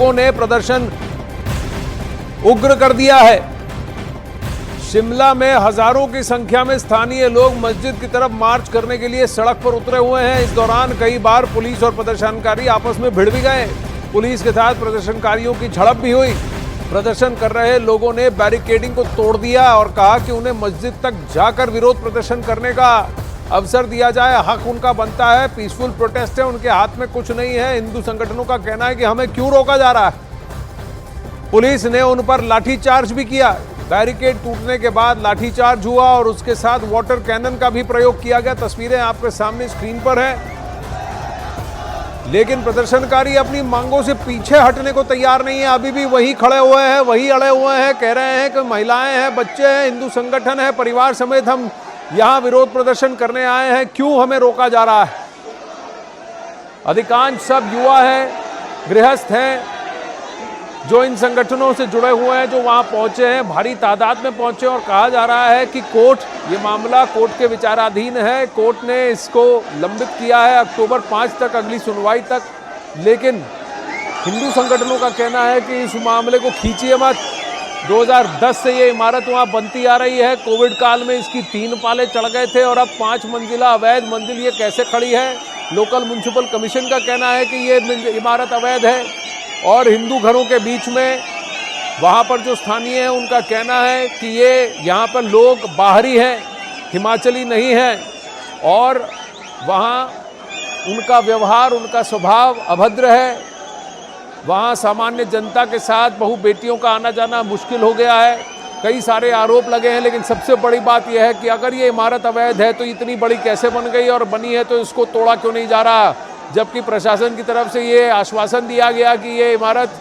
लोगों ने प्रदर्शन उग्र कर दिया है। शिमला में हजारों की संख्या में स्थानीय लोग मस्जिद की तरफ मार्च करने के लिए सड़क पर उतरे हुए हैं। इस दौरान कई बार पुलिस और प्रदर्शनकारी आपस में भिड़ भी गए। पुलिस के साथ प्रदर्शनकारियों की झड़प भी हुई। प्रदर्शन कर रहे लोगों ने बैरिकेडिंग को तोड़ दिया और कहा कि उन्हें मस्जिद तक जाकर विरोध प्रदर्शन करने का अवसर दिया जाए, हक उनका बनता है। पीसफुल प्रोटेस्ट है, उनके हाथ में कुछ नहीं है। हिंदू संगठनों का कहना है कि हमें क्यों रोका जा रहा है। पुलिस ने उन पर लाठीचार्ज भी किया। बैरिकेड टूटने के बाद लाठीचार्ज हुआ और उसके साथ वाटर कैनन का भी प्रयोग किया गया। तस्वीरें आपके सामने स्क्रीन पर हैं। लेकिन प्रदर्शनकारी अपनी मांगों से पीछे हटने को तैयार नहीं है। अभी भी वही खड़े हुए हैं, वही अड़े हुए हैं। कह रहे हैं कि महिलाएं हैं, बच्चे हैं, हिंदू संगठन है, परिवार समेत हम यहां विरोध प्रदर्शन करने आए हैं, क्यों हमें रोका जा रहा है। अधिकांश सब युवा हैं, गृहस्थ हैं, जो इन संगठनों से जुड़े हुए हैं, जो वहां पहुंचे हैं, भारी तादाद में पहुंचे। और कहा जा रहा है कि ये मामला कोर्ट के विचाराधीन है। कोर्ट ने इसको लंबित किया है अक्टूबर 5 तक, अगली सुनवाई तक। लेकिन हिंदू संगठनों का कहना है कि इस मामले को खींचिए मत। 2010 से ये इमारत वहां बनती आ रही है। कोविड काल में इसकी 3 पाले चढ़ गए थे और अब 5 मंजिला अवैध मंजिल ये कैसे खड़ी है। लोकल म्युनिसिपल कमीशन का कहना है कि ये इमारत अवैध है। और हिंदू घरों के बीच में वहाँ पर जो स्थानीय हैं उनका कहना है कि ये यहाँ पर लोग बाहरी हैं, हिमाचली नहीं हैं और वहाँ उनका व्यवहार, उनका स्वभाव अभद्र है। वहाँ सामान्य जनता के साथ बहु बेटियों का आना जाना मुश्किल हो गया है। कई सारे आरोप लगे हैं, लेकिन सबसे बड़ी बात यह है कि अगर ये इमारत अवैध है तो इतनी बड़ी कैसे बन गई और बनी है तो इसको तोड़ा क्यों नहीं जा रहा। जबकि प्रशासन की तरफ से ये आश्वासन दिया गया कि ये इमारत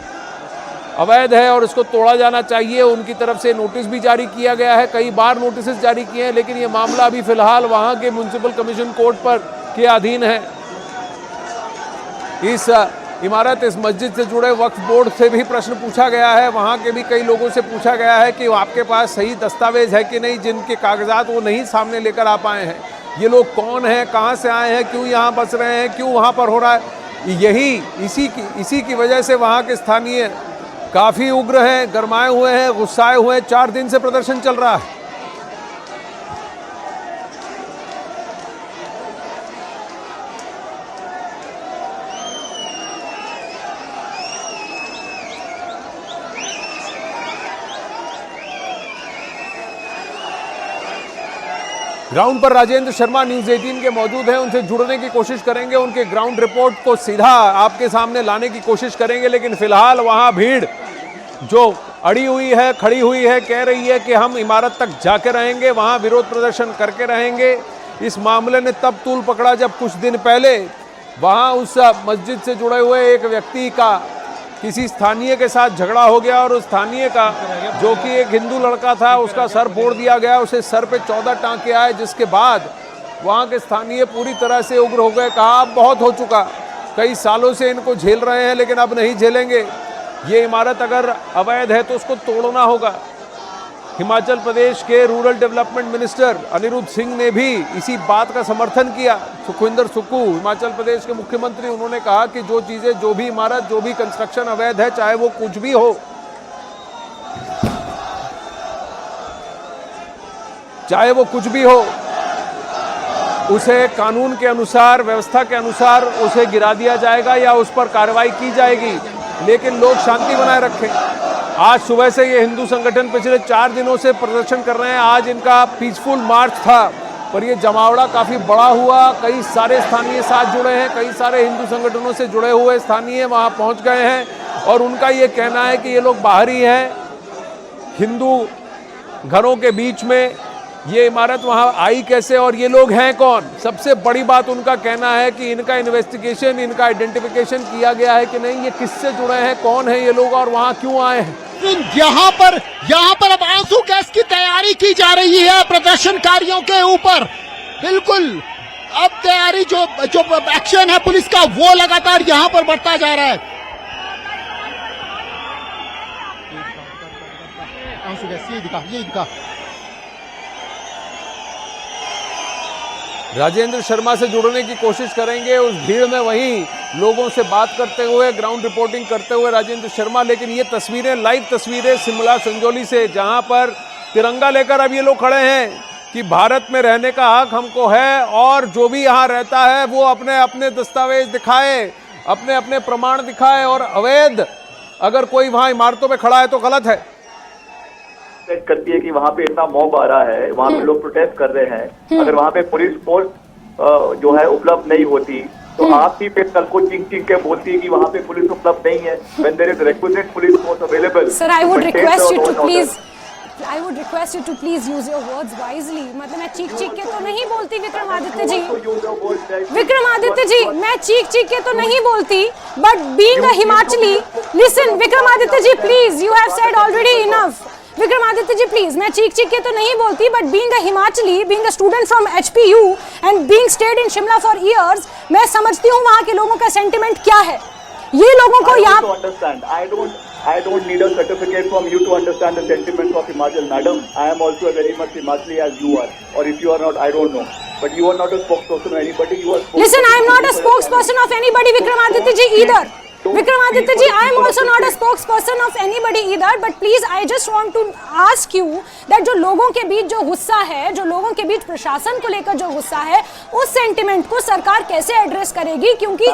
अवैध है और इसको तोड़ा जाना चाहिए। उनकी तरफ से नोटिस भी जारी किया गया है, कई बार नोटिस जारी किए हैं, लेकिन ये मामला अभी फिलहाल वहाँ के म्युनिसिपल कमीशन कोर्ट पर के अधीन है। इस मस्जिद से जुड़े वक्फ बोर्ड से भी प्रश्न पूछा गया है। वहाँ के भी कई लोगों से पूछा गया है कि आपके पास सही दस्तावेज है कि नहीं, जिनके कागजात वो नहीं सामने लेकर आ पाए हैं। ये लोग कौन हैं, कहाँ से आए हैं, क्यों यहाँ बस रहे हैं, क्यों वहाँ पर हो रहा है। इसी की वजह से वहाँ के स्थानीय काफ़ी उग्र हैं, गरमाए हुए हैं, गुस्साए हुए हैं। 4 दिन से प्रदर्शन चल रहा है। ग्राउंड पर राजेंद्र शर्मा न्यूज़ 18 के मौजूद हैं, उनसे जुड़ने की कोशिश करेंगे, उनके ग्राउंड रिपोर्ट को सीधा आपके सामने लाने की कोशिश करेंगे। लेकिन फिलहाल वहां भीड़ जो अड़ी हुई है, खड़ी हुई है, कह रही है कि हम इमारत तक जाके रहेंगे, वहां विरोध प्रदर्शन करके रहेंगे। इस मामले ने तब तूल पकड़ा जब कुछ दिन पहले वहां उस मस्जिद से जुड़े हुए एक व्यक्ति का किसी स्थानीय के साथ झगड़ा हो गया और उस स्थानीय का, जो कि एक हिंदू लड़का था, उसका सर फोड़ दिया गया। उसे सर पे 14 टांके आए, जिसके बाद वहाँ के स्थानीय पूरी तरह से उग्र हो गए। कहा अब बहुत हो चुका, कई सालों से इनको झेल रहे हैं लेकिन अब नहीं झेलेंगे। ये इमारत अगर अवैध है तो उसको तोड़ना होगा। हिमाचल प्रदेश के rural development minister Anirudh Singh ने भी इसी बात का समर्थन किया। सुखविंदर सुक्खू हिमाचल प्रदेश के मुख्यमंत्री, उन्होंने कहा कि जो चीज़ें, जो भी इमारत, जो भी कंस्ट्रक्शन अवैध है, चाहे वो कुछ भी हो, चाहे वो कुछ भी हो, उसे कानून के अनुसार, व्यवस्था के अनुसार उसे गिरा दिया जाएगा या उस पर कार्रवाई की जाएगी। लेकिन लोग शांति बनाए रखें। आज सुबह से ये हिंदू संगठन पिछले 4 दिनों से प्रदर्शन कर रहे हैं। आज इनका पीसफुल मार्च था, पर ये जमावड़ा काफ़ी बड़ा हुआ। कई सारे स्थानीय साथ जुड़े हैं, कई सारे हिंदू संगठनों से जुड़े हुए स्थानीय वहाँ पहुँच गए हैं और उनका ये कहना है कि ये लोग बाहरी हैं, हिंदू घरों के बीच में ये इमारत वहाँ आई कैसे और ये लोग हैं कौन। सबसे बड़ी बात उनका कहना है कि इनका इन्वेस्टिगेशन, इनका आइडेंटिफिकेशन किया गया है कि नहीं, ये किससे जुड़े हैं, कौन है ये लोग और वहाँ क्यों आए हैं। यहाँ पर अब आंसू गैस की तैयारी की जा रही है प्रदर्शनकारियों के ऊपर। बिल्कुल अब तैयारी, जो एक्शन है पुलिस का, वो लगातार यहाँ पर बढ़ता जा रहा है। आंसू गैस ये दिखा। राजेंद्र शर्मा से जुड़ने की कोशिश करेंगे। उस भीड़ में वहीं लोगों से बात करते हुए, ग्राउंड रिपोर्टिंग करते हुए राजेंद्र शर्मा। लेकिन ये तस्वीरें, लाइव तस्वीरें शिमला संजौली से, जहां पर तिरंगा लेकर अब ये लोग खड़े हैं कि भारत में रहने का हक हमको है और जो भी यहाँ रहता है वो अपने अपने दस्तावेज दिखाए, अपने अपने प्रमाण दिखाए, और अवैध अगर कोई वहां इमारतों पे खड़ा है तो गलत है। करती है कि वहाँ पे इतना मॉब आ रहा है, वहाँ पे लोग प्रोटेस्ट कर रहे हैं, अगर वहाँ पे पुलिस फोर्स जो है उपलब्ध नहीं होती तो आप ही पे कल को चिंग चिंग के बोलती है कि वहाँ पे पुलिस उपलब्ध नहीं है। When there is requisite police force available. Sir, I would request you to please use your words wisely. मतलब मैं चीख चीख के तो नहीं बोलती विक्रमादित्य जी, विक्रमादित्य जी मैं चीख चीख के तो नहीं बोलती, but being a Himachali, listen Vikramaditya ji please, you have said already enough. Vikramaditya ji please, मैं चीख चीख के तो नहीं बोलती, but being a Himachali, being a student from HPU and being stayed in Shimla for years, मैं समझती हूँ वहाँ के लोगों का सेंटिमेंट क्या है। ये लोगों को यहाँ I don't need a certificate from you to understand the sentiments of Himachal, madam. I am also a very much Himachali as you are, or if you are not, I don't know. But you are not a spokesperson of anybody. You are. Listen, I am not a spokesperson of anybody, Vikramaditya ji either. Vikramaditya ji, I am also not a spokesperson of anybody either. But please, I just want to ask you that जो लोगों के बीच जो गुस्सा है, जो लोगों के बीच प्रशासन को लेकर जो गुस्सा है, उस सेंटिमेंट को सरकार कैसे एड्रेस करेगी? क्योंकि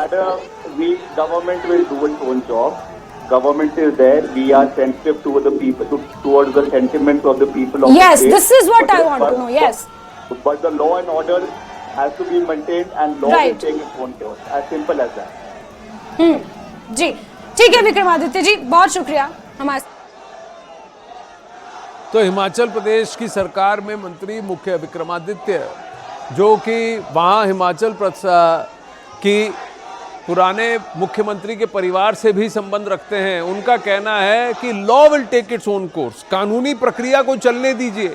government will do its own job. Government is there. We are sensitive towards the people, towards the sentiments of the people of yes, the state. This is what I want to know. Yes. But the law and order has to be maintained, and law will take its own course. As simple as that. जी ठीक है विक्रमादित्य जी, बहुत शुक्रिया हमारे। तो हिमाचल प्रदेश की सरकार में मंत्री मुख्य विक्रमादित्य, जो कि वहाँ हिमाचल की पुराने मुख्यमंत्री के परिवार से भी संबंध रखते हैं, उनका कहना है कि law will take its own course, कानूनी प्रक्रिया को चलने दीजिए।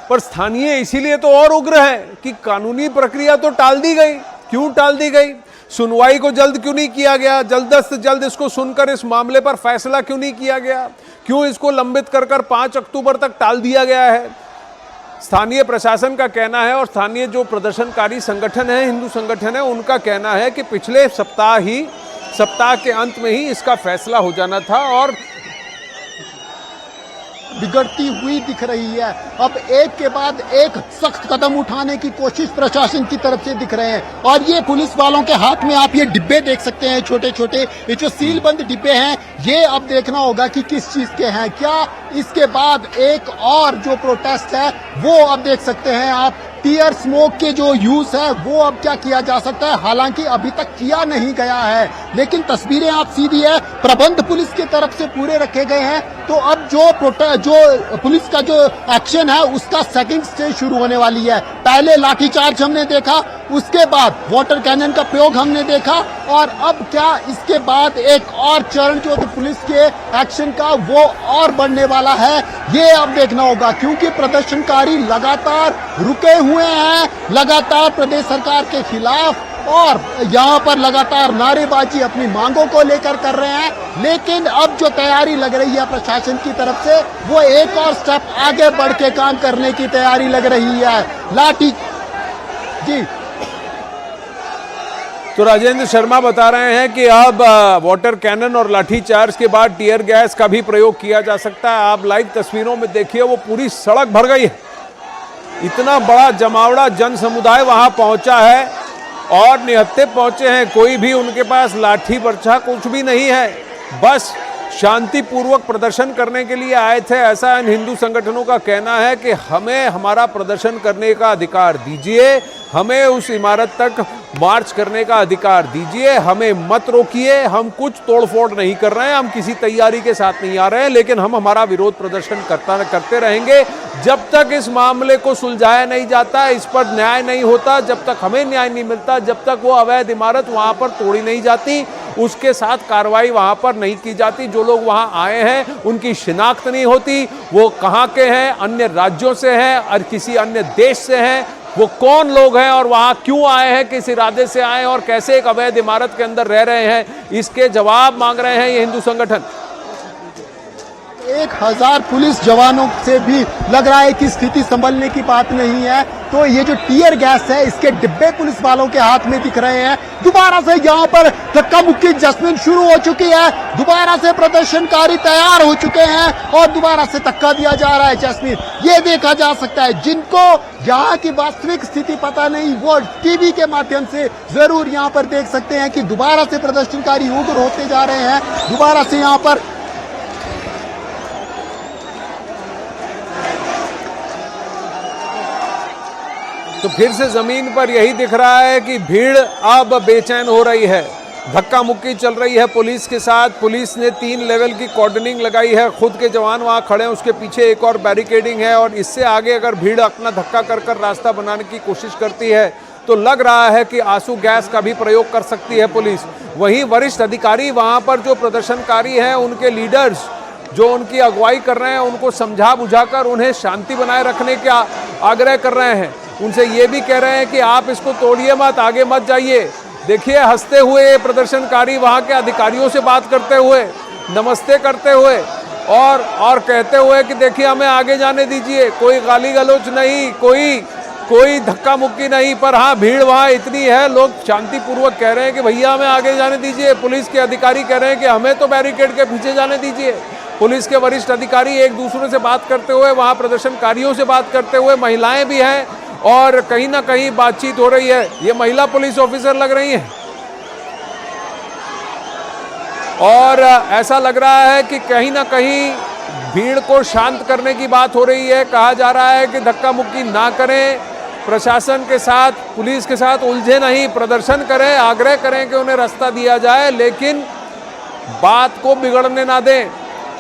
पर स्थानीय इसीलिए तो और उग्र है कि कानूनी प्रक्रिया तो टाल दी गई। क्यों टाल दी गई? सुनवाई को जल्द क्यों नहीं किया गया? जल्द से जल्द इसको सुनकर इस मामले पर फैसला क्यों नहीं किया गया? क्यों इसको लंबित कर 5 अक्टूबर तक टाल दिया गया है? स्थानीय प्रशासन का कहना है और स्थानीय जो प्रदर्शनकारी संगठन है, हिंदू संगठन है, उनका कहना है कि पिछले सप्ताह के अंत में ही इसका फैसला हो जाना था और बिगड़ती हुई दिख रही है। अब एक के बाद एक सख्त कदम उठाने की कोशिश प्रशासन की तरफ से दिख रहे हैं। और ये पुलिस वालों के हाथ में आप ये डिब्बे देख सकते हैं, छोटे छोटे, ये जो सील बंद डिब्बे हैं, ये अब देखना होगा कि किस चीज के हैं। क्या इसके बाद एक और जो प्रोटेस्ट है वो अब देख सकते हैं आप, टीयर स्मोक के जो यूज है वो अब क्या किया जा सकता है, हालांकि अभी तक किया नहीं गया है, लेकिन तस्वीरें आप सीधी है, प्रबंध पुलिस की तरफ से पूरे रखे गए हैं। तो अब जो पुलिस का जो एक्शन है उसका सेकंड स्टेज शुरू होने वाली है। पहले लाठीचार्ज हमने देखा, उसके बाद वाटर कैनन का प्रयोग हमने देखा, और अब क्या इसके बाद एक और चरण जो पुलिस के एक्शन का वो और बढ़ने वाला है, ये अब देखना होगा। क्योंकि प्रदर्शनकारी लगातार रुके हुए हैं, लगातार प्रदेश सरकार के खिलाफ, और यहाँ पर लगातार नारेबाजी अपनी मांगों को लेकर कर रहे हैं। लेकिन अब जो तैयारी लग रही है प्रशासन की तरफ से, वो एक और स्टेप आगे बढ़ के काम करने की तैयारी लग रही है। लाठी जी, तो राजेंद्र शर्मा बता रहे हैं कि अब वाटर कैनन और लाठीचार्ज के बाद टीयर गैस का भी प्रयोग किया जा सकता है। आप लाइव तस्वीरों में देखिए, वो पूरी सड़क भर गई है। इतना बड़ा जमावड़ा जन समुदाय वहां पहुंचा है और निहत्थे पहुंचे हैं। कोई भी उनके पास लाठी बर्छा कुछ भी नहीं है, बस शांतिपूर्वक प्रदर्शन करने के लिए आए थे। ऐसा इन हिंदू संगठनों का कहना है कि हमें हमारा प्रदर्शन करने का अधिकार दीजिए, हमें उस इमारत तक मार्च करने का अधिकार दीजिए, हमें मत रोकिए। हम कुछ तोड़फोड़ नहीं कर रहे हैं, हम किसी तैयारी के साथ नहीं आ रहे हैं, लेकिन हम हमारा विरोध प्रदर्शन करते रहेंगे जब तक इस मामले को सुलझाया नहीं जाता, इस पर न्याय नहीं होता, जब तक हमें न्याय नहीं मिलता, जब तक वो अवैध इमारत वहां पर तोड़ी नहीं जाती, उसके साथ कार्रवाई वहां पर नहीं की जाती। जो लोग वहां आए हैं उनकी शिनाख्त नहीं होती, वो कहां के हैं, अन्य राज्यों से हैं और किसी अन्य देश से हैं, वो कौन लोग हैं और वहां क्यों आए हैं, किस इरादे से आए हैं और कैसे एक अवैध इमारत के अंदर रह रहे हैं, इसके जवाब मांग रहे हैं ये हिंदू संगठन। 1000 पुलिस जवानों से भी लग रहा है कि स्थिति संभलने की बात नहीं है। तो ये जो टीयर गैस है इसके डिब्बे पुलिस वालों के हाथ में दिख रहे हैं। दोबारा से यहाँ पर धक्का मुक्की जस्मिन शुरू हो चुकी है। दोबारा से प्रदर्शनकारी तैयार हो चुके हैं और दोबारा से धक्का दिया जा रहा है। जस्मिन, ये देखा जा सकता है जिनको यहाँ की वास्तविक स्थिति पता नहीं वो टीवी के माध्यम से जरूर यहाँ पर देख सकते हैं कि दोबारा से प्रदर्शनकारी उग्र होते जा रहे हैं। दोबारा से यहाँ पर तो फिर से जमीन पर यही दिख रहा है कि भीड़ अब बेचैन हो रही है। धक्का मुक्की चल रही है पुलिस के साथ। पुलिस ने 3 लेवल की कॉर्डनिंग लगाई है। खुद के जवान वहां खड़े हैं, उसके पीछे एक और बैरिकेडिंग है और इससे आगे अगर भीड़ अपना धक्का कर रास्ता बनाने की कोशिश करती है तो लग रहा है कि आंसू गैस का भी प्रयोग कर सकती है पुलिस। वहीं वरिष्ठ अधिकारी वहां पर जो प्रदर्शनकारी हैं उनके लीडर्स जो उनकी अगुवाई कर रहे हैं उनको समझा बुझाकर उन्हें शांति बनाए रखने का आग्रह कर रहे हैं। उनसे ये भी कह रहे हैं कि आप इसको तोड़िए मत, आगे मत जाइए। देखिए हंसते हुए प्रदर्शनकारी वहां के अधिकारियों से बात करते हुए, नमस्ते करते हुए और कहते हुए कि देखिए हमें आगे जाने दीजिए, कोई गाली गलौज नहीं, कोई धक्का मुक्की नहीं। पर हाँ, भीड़ वहाँ इतनी है, लोग शांतिपूर्वक कह रहे हैं कि भैया हमें आगे जाने दीजिए। पुलिस के अधिकारी कह रहे हैं कि हमें तो बैरिकेड के पीछे जाने दीजिए। पुलिस के वरिष्ठ अधिकारी एक दूसरे से बात करते हुए, वहाँ प्रदर्शनकारियों से बात करते हुए, महिलाएं भी हैं और कहीं ना कहीं बातचीत हो रही है। ये महिला पुलिस ऑफिसर लग रही हैं और ऐसा लग रहा है कि कहीं ना कहीं भीड़ को शांत करने की बात हो रही है। कहा जा रहा है कि धक्का मुक्की ना करें, प्रशासन के साथ, पुलिस के साथ उलझे नहीं, प्रदर्शन करें, आग्रह करें कि उन्हें रास्ता दिया जाए लेकिन बात को बिगड़ने ना दें।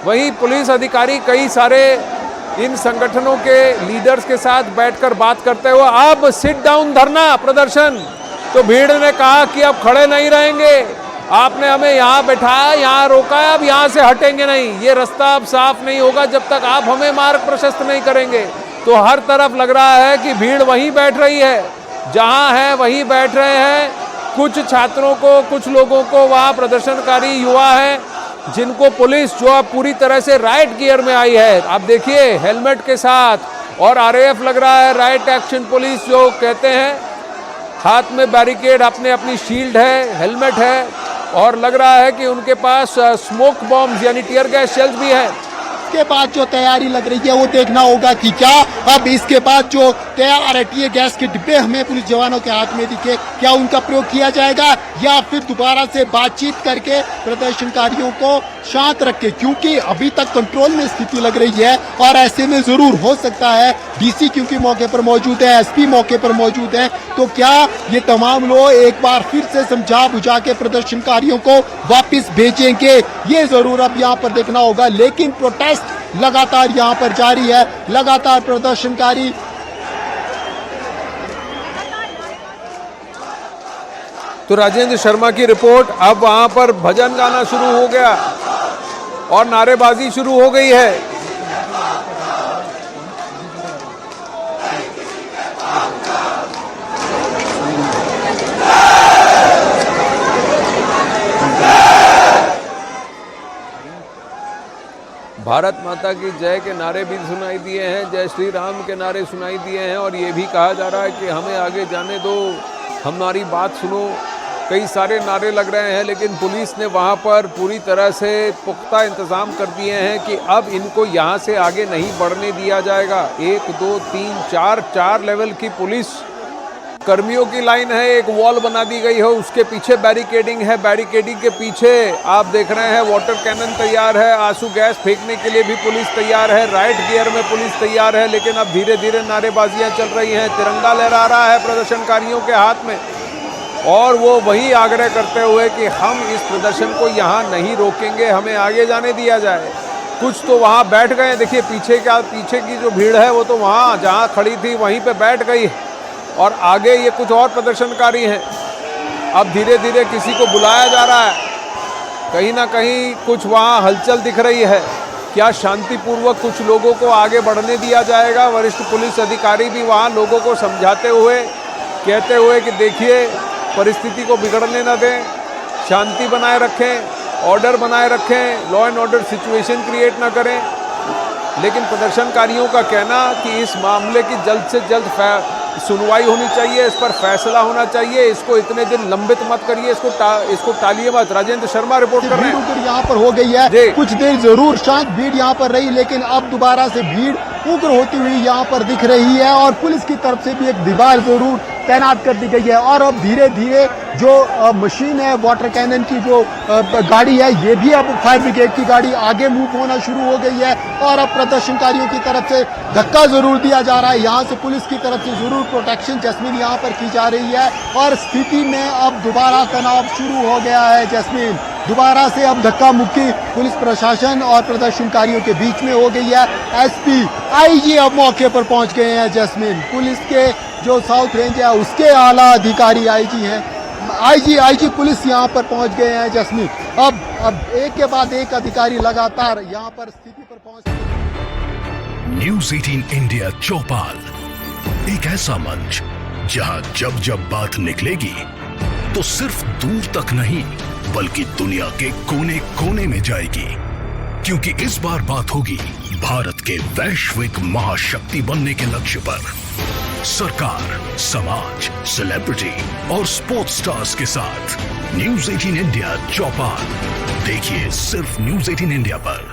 वहीं पुलिस अधिकारी कई सारे इन संगठनों के लीडर्स के साथ बैठकर बात करते हुए अब सिट डाउन धरना प्रदर्शन। तो भीड़ ने कहा कि अब खड़े नहीं रहेंगे, आपने हमें यहाँ बैठाया, यहाँ रोका है, अब यहाँ से हटेंगे नहीं, ये रास्ता अब साफ नहीं होगा जब तक आप हमें मार्ग प्रशस्त नहीं करेंगे। तो हर तरफ लग रहा है कि भीड़ वहीं बैठ रही है, जहाँ है वहीं बैठ रहे हैं। कुछ छात्रों को, कुछ लोगों को, वहाँ प्रदर्शनकारी युवा हैं जिनको पुलिस जो अब पूरी तरह से राइट गियर में आई है। आप देखिए हेलमेट के साथ और आरएएफ लग रहा है, राइट एक्शन पुलिस जो कहते हैं, हाथ में बैरिकेड, अपनी शील्ड है, हेलमेट है और लग रहा है कि उनके पास स्मोक बॉम्ब्स यानी टीयर गैस शेल्स भी हैं। इसके बाद जो तैयारी लग रही है वो देखना होगा कि क्या अब इसके बाद जो तैयार है टीयर गैस के डिब्बे हमें पुलिस जवानों के हाथ में दिखे, क्या उनका प्रयोग किया जाएगा या फिर दोबारा से बातचीत करके प्रदर्शनकारियों को शांत रखे, क्योंकि अभी तक कंट्रोल में स्थिति लग रही है। और ऐसे में जरूर हो सकता है डीसी क्योंकि मौके पर मौजूद है, एसपी मौके पर मौजूद है, तो क्या ये तमाम लोग एक बार फिर से समझा बुझा के प्रदर्शनकारियों को वापस भेजेंगे, ये जरूर अब यहाँ पर देखना होगा। लेकिन प्रोटेस्ट लगातार यहाँ पर जारी है, लगातार प्रदर्शनकारी तो राजेंद्र शर्मा की रिपोर्ट। अब वहां पर भजन गाना शुरू हो गया और नारेबाजी शुरू हो गई है। भारत माता की जय के नारे भी सुनाई दिए हैं, जय श्री राम के नारे सुनाई दिए हैं और ये भी कहा जा रहा है कि हमें आगे जाने दो, हमारी बात सुनो। कई सारे नारे लग रहे हैं लेकिन पुलिस ने वहाँ पर पूरी तरह से पुख्ता इंतज़ाम कर दिए हैं कि अब इनको यहाँ से आगे नहीं बढ़ने दिया जाएगा। 1 2 3 4 लेवल की पुलिस कर्मियों की लाइन है, एक वॉल बना दी गई है, उसके पीछे बैरिकेडिंग है, बैरिकेडिंग के पीछे आप देख रहे हैं वाटर कैनन तैयार है, आंसू गैस फेंकने के लिए भी पुलिस तैयार है, राइट गियर में पुलिस तैयार है। लेकिन अब धीरे धीरे नारेबाजियां चल रही हैं, तिरंगा लहरा रहा है प्रदर्शनकारियों के हाथ में और वो वही आग्रह करते हुए कि हम इस प्रदर्शन को यहाँ नहीं रोकेंगे, हमें आगे जाने दिया जाए। कुछ तो वहाँ बैठ गए, देखिए पीछे की जो भीड़ है वो तो वहाँ जहाँ खड़ी थी वहीं पे बैठ गई और आगे ये कुछ और प्रदर्शनकारी हैं। अब धीरे धीरे किसी को बुलाया जा रहा है, कहीं ना कहीं कुछ वहाँ हलचल दिख रही है। क्या शांतिपूर्वक कुछ लोगों को आगे बढ़ने दिया जाएगा? वरिष्ठ पुलिस अधिकारी भी वहाँ लोगों को समझाते हुए, कहते हुए कि देखिए परिस्थिति को बिगड़ने न दें, शांति बनाए रखें, ऑर्डर बनाए रखें, law and order situation create ना करें। लेकिन प्रदर्शनकारियों का कहना कि इस मामले की जल्द से जल्द सुनवाई होनी चाहिए, इस पर फैसला होना चाहिए, इसको इतने दिन लंबित मत करिए, इसको टालिए मत। राजेंद्र शर्मा रिपोर्ट कर रहे हैं। यहाँ पर हो गई है, कुछ देर जरूर शांत भीड़ यहाँ पर रही, लेकिन अब दोबारा से भीड़ उग्र होती हुई यहाँ पर दिख रही है और पुलिस की तरफ से भी एक दीवार जरूर तैनात कर दी गई है। और अब धीरे धीरे जो मशीन है, वाटर कैनन की जो गाड़ी है, ये भी अब फायर ब्रिगेड की गाड़ी आगे मूव होना शुरू हो गई है और अब प्रदर्शनकारियों की तरफ से धक्का जरूर दिया जा रहा है। यहाँ से पुलिस की तरफ से जरूर प्रोटेक्शन जैस्मीन यहाँ पर की जा रही है और स्थिति में अब दोबारा तनाव शुरू हो गया है। जैस्मीन, दोबारा से अब धक्का मुक्की पुलिस प्रशासन और प्रदर्शनकारियों के बीच में हो गई है। एसपी, आईजी अब मौके पर पहुंच गए हैं। जैस्मीन, पुलिस के जो साउथ रेंज है उसके आला अधिकारी आईजी हैं, आईजी पुलिस यहाँ पर पहुंच गए हैं। जैस्मीन, अब एक के बाद एक अधिकारी लगातार यहाँ पर स्थिति पर पहुंच। न्यूज़ 18 इंडिया चौपाल, एक ऐसा मंच जहां जब जब बात निकलेगी तो सिर्फ दूर तक नहीं बल्कि दुनिया के कोने कोने में जाएगी, क्योंकि इस बार बात होगी भारत के वैश्विक महाशक्ति बनने के लक्ष्य पर। सरकार, समाज, सेलिब्रिटी और स्पोर्ट्स स्टार्स के साथ न्यूज़ 18 इंडिया चौपाल देखिए सिर्फ न्यूज़ 18 इंडिया पर।